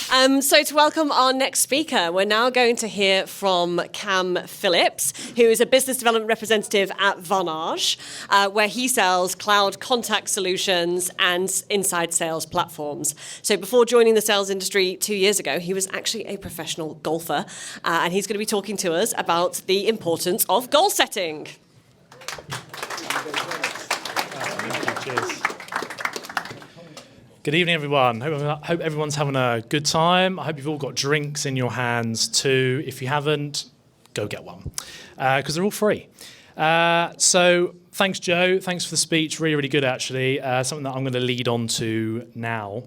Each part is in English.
So to welcome our next speaker, we're now going to hear from Phillips, who is a business development representative at Vonage, where he sells cloud contact solutions and inside sales platforms. So before joining the sales industry 2 years ago, he was actually a professional golfer, and he's going to be talking to us about the importance of goal setting. Cheers. Good evening, everyone. Hope everyone's having a good time. I hope you've all got drinks in your hands too. If you haven't, go get one, because they're all free. So thanks, Joe. Thanks for the speech. Really, really good, actually. Something that I'm going to lead on to now.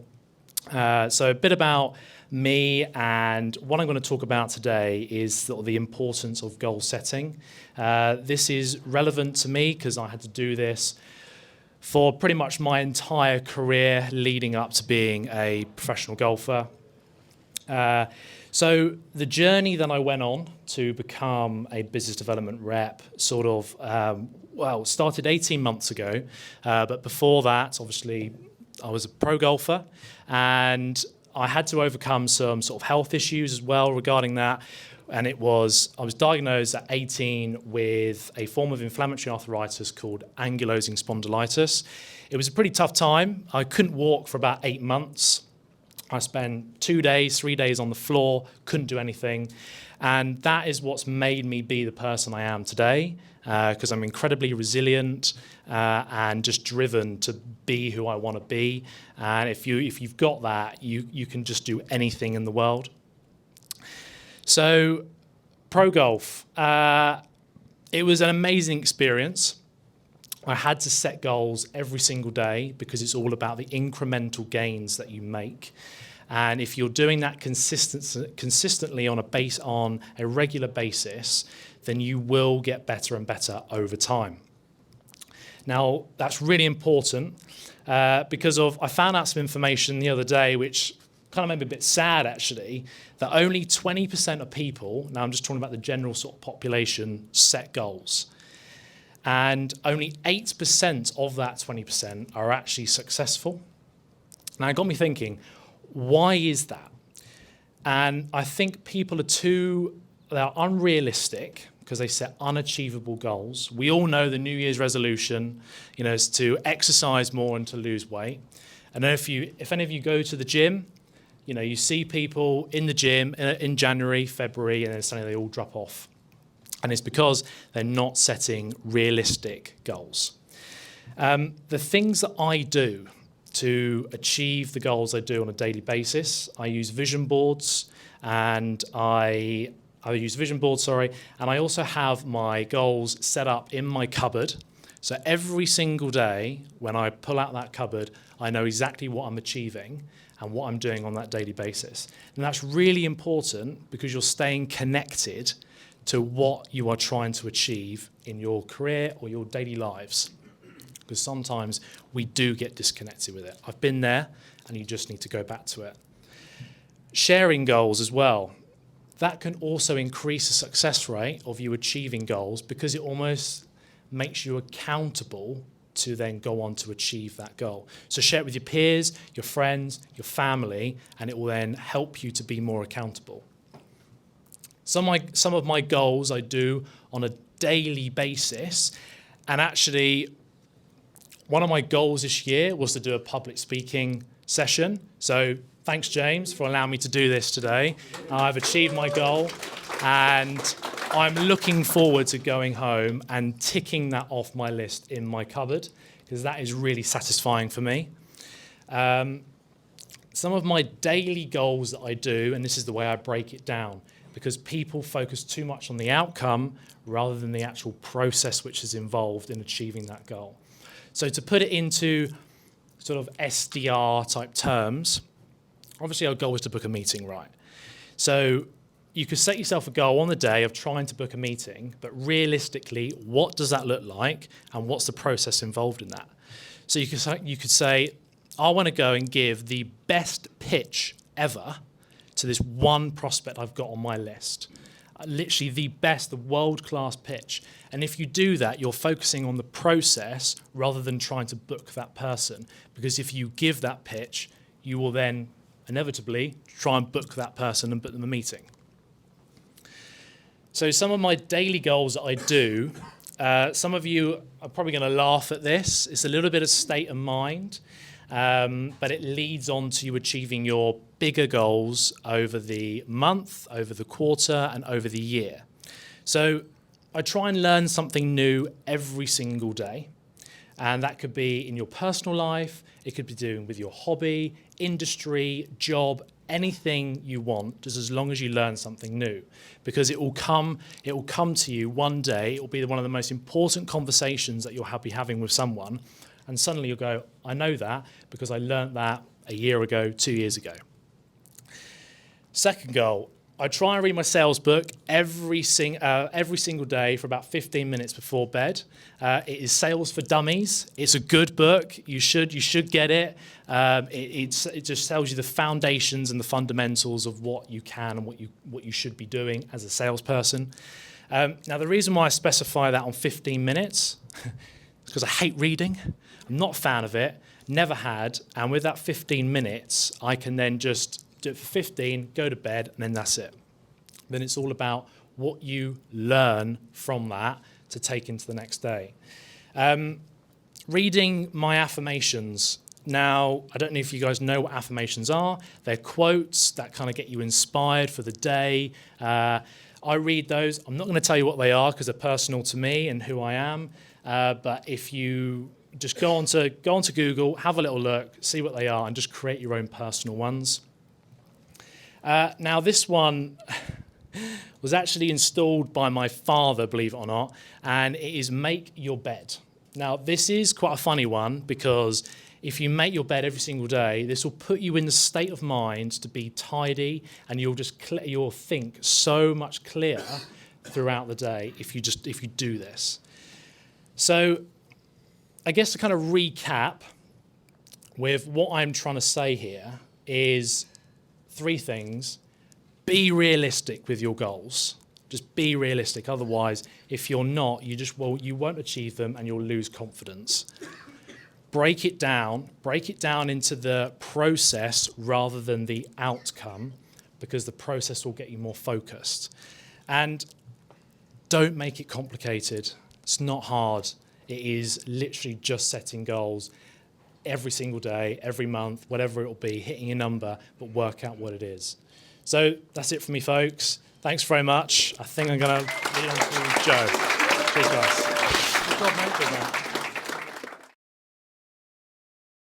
So a bit about me, and what I'm going to talk about today is sort of the importance of goal setting. This is relevant to me because I had to do this for pretty much my entire career leading up to being a professional golfer. So the journey that I went on to become a business development rep sort of, started 18 months ago. But before that, obviously, I was a pro golfer, and I had to overcome some sort of health issues as well regarding that. And I was diagnosed at 18 with a form of inflammatory arthritis called ankylosing spondylitis. It was a pretty tough time. I couldn't walk for about 8 months. I spent 2 days, 3 days on the floor, couldn't do anything. And that is what's made me be the person I am today, because I'm incredibly resilient and just driven to be who I want to be. And if you've got that, you can just do anything in the world. So, pro golf, it was an amazing experience. I had to set goals every single day because it's all about the incremental gains that you make. And if you're doing that consistently on a regular basis, then you will get better and better over time. Now, that's really important because I found out some information the other day which kind of made me a bit sad, actually, that only 20% of people, now I'm just talking about the general sort of population, set goals. And only 8% of that 20% are actually successful. Now, it got me thinking, why is that? And I think people they're unrealistic because they set unachievable goals. We all know the New Year's resolution, is to exercise more and to lose weight. And if any of you go to the gym, you see people in the gym in January, February, and then suddenly they all drop off. And it's because they're not setting realistic goals. The things that I do to achieve the goals I do on a daily basis, I use vision boards, and I also have my goals set up in my cupboard. So every single day when I pull out that cupboard, I know exactly what I'm achieving and what I'm doing on that daily basis. And that's really important because you're staying connected to what you are trying to achieve in your career or your daily lives. Because sometimes we do get disconnected with it. I've been there, and you just need to go back to it. Sharing goals as well. That can also increase the success rate of you achieving goals because it almost makes you accountable to then go on to achieve that goal. So share it with your peers, your friends, your family, and it will then help you to be more accountable. Some of my goals I do on a daily basis, and actually one of my goals this year was to do a public speaking session. So thanks, James, for allowing me to do this today. I've achieved my goal, and I'm looking forward to going home and ticking that off my list in my cupboard because that is really satisfying for me. Some of my daily goals that I do, and this is the way I break it down, because people focus too much on the outcome rather than the actual process which is involved in achieving that goal. So to put it into sort of SDR type terms, obviously our goal is to book a meeting, right? So you could set yourself a goal on the day of trying to book a meeting, but realistically, what does that look like and what's the process involved in that? So you could say, I want to go and give the best pitch ever to this one prospect I've got on my list. Literally the best, the world-class pitch. And if you do that, you're focusing on the process rather than trying to book that person. Because if you give that pitch, you will then inevitably try and book that person and book them a meeting. So some of my daily goals that I do, some of you are probably going to laugh at this. It's a little bit of state of mind, but it leads on to you achieving your bigger goals over the month, over the quarter, and over the year. So I try and learn something new every single day. And that could be in your personal life, it could be doing with your hobby, industry, job, anything you want, just as long as you learn something new. Because it will come to you one day, it will be one of the most important conversations that you'll be having with someone, and suddenly you'll go, I know that because I learned that a year ago, 2 years ago. Second goal, I try and read my sales book every single day for about 15 minutes before bed. It is Sales for Dummies. It's a good book. You should get it. It just tells you the foundations and the fundamentals of what you can and what you should be doing as a salesperson. Now, the reason why I specify that on 15 minutes is because I hate reading. I'm not a fan of it. Never had. And with that 15 minutes, I can then just do it for 15, go to bed, and then that's it. Then it's all about what you learn from that to take into the next day. Reading my affirmations. Now, I don't know if you guys know what affirmations are. They're quotes that kind of get you inspired for the day. I read those. I'm not going to tell you what they are because they're personal to me and who I am. But if you just go onto Google, have a little look, see what they are, and just create your own personal ones. Now, this one was actually installed by my father, believe it or not, and it is make your bed. Now, this is quite a funny one because if you make your bed every single day, this will put you in the state of mind to be tidy, and you'll think so much clearer throughout the day if you do this. So, I guess to kind of recap with what I'm trying to say here is 3 things. Be realistic with your goals. Just be realistic. Otherwise, if you're not, you won't achieve them and you'll lose confidence. Break it down into the process rather than the outcome, because the process will get you more focused. And don't make it complicated. It's not hard. It is literally just setting goals every single day, every month, whatever it will be, hitting a number, but work out what it is. So that's it for me, folks. Thanks very much. I think I'm going to lead on to Joe. Cheers, guys. Good job, mate. Good, man.